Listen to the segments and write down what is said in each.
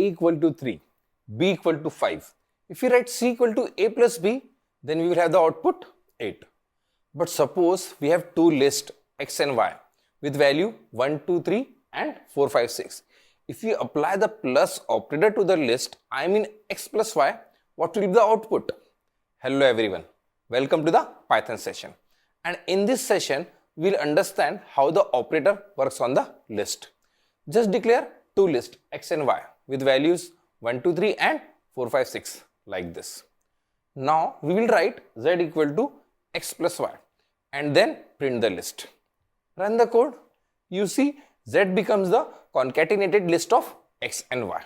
equal to 3, b equal to 5. If we write c equal to a plus b, then we will have the output 8. But suppose we have two lists x and y with value 1, 2, 3 and 4, 5, 6. If we apply the plus operator to the list, I mean x plus y, what will be the output? Hello everyone, welcome to the Python session. And in this session, we will understand how the operator works on the list. Just declare two lists x and y with values 1, 2, 3 and 4, 5, 6 like this. Now we will write z equal to x plus y and then print the list. Run the code. You see z becomes the concatenated list of x and y.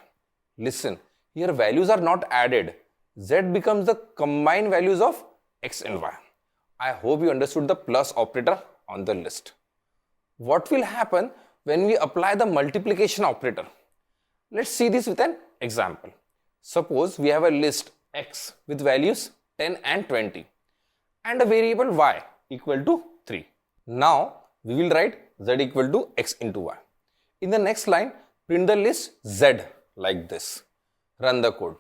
Listen, here values are not added. Z becomes the combined values of x and y. I hope you understood the plus operator on the list. What will happen when we apply the multiplication operator? Let's see this with an example. Suppose we have a list x with values 10 and 20 and a variable y equal to 3. Now we will write z equal to x into y. In the next line, print the list z like this. Run the code.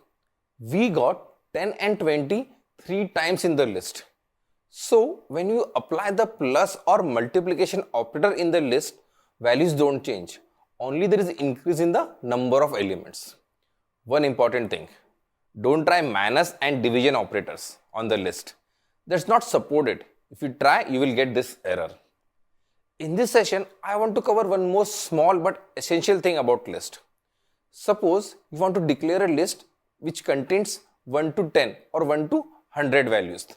We got 10 and 20 3 times in the list. So when you apply the plus or multiplication operator in the list, values don't change. Only there is increase in the number of elements. One important thing, don't try minus and division operators on the list. That's not supported. If you try, you will get this error. In this session, I want to cover one more small but essential thing about list. Suppose you want to declare a list which contains 1 to 10 or 1 to 100 values.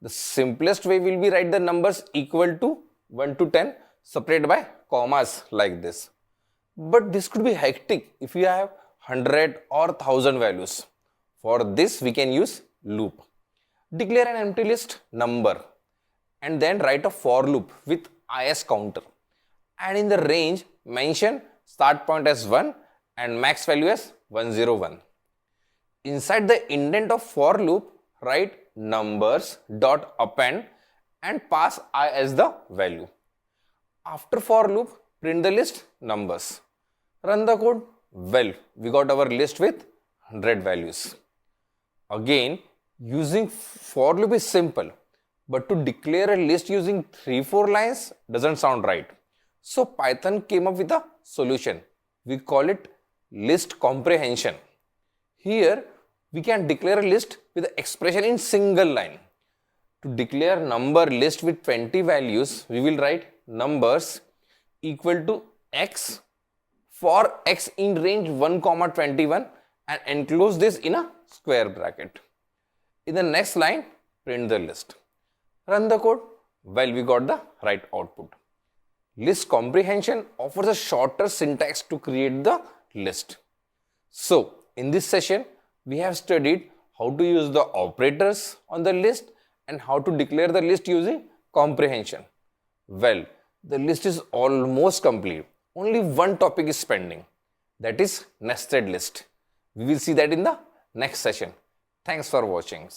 The simplest way will be write the numbers equal to 1 to 10 separated by commas like this. But this could be hectic if you have 100 or 1000 values. For this we can use loop. Declare an empty list number and then write a for loop with is counter. And in the range mention start point as 1 and max value as 101. Inside the indent of for loop, write numbers dot append and pass I as the value. After for loop, print the list numbers. Run the code. Well, we got our list with 100 values. Again, using for loop is simple, but to declare a list using 3-4 lines doesn't sound right. So Python came up with a solution. We call it list comprehension. Here, we can declare a list with an expression in single line. To declare number list with 20 values, we will write numbers equal to x for x in range 1, 21 and enclose this in a square bracket. In the next line, print the list. Run the code. Well, we got the right output. List comprehension offers a shorter syntax to create the list. So, in this session, we have studied how to use the operators on the list and how to declare the list using comprehension. Well, the list is almost complete. Only one topic is pending. That is nested list. We will see that in the next session. Thanks for watching.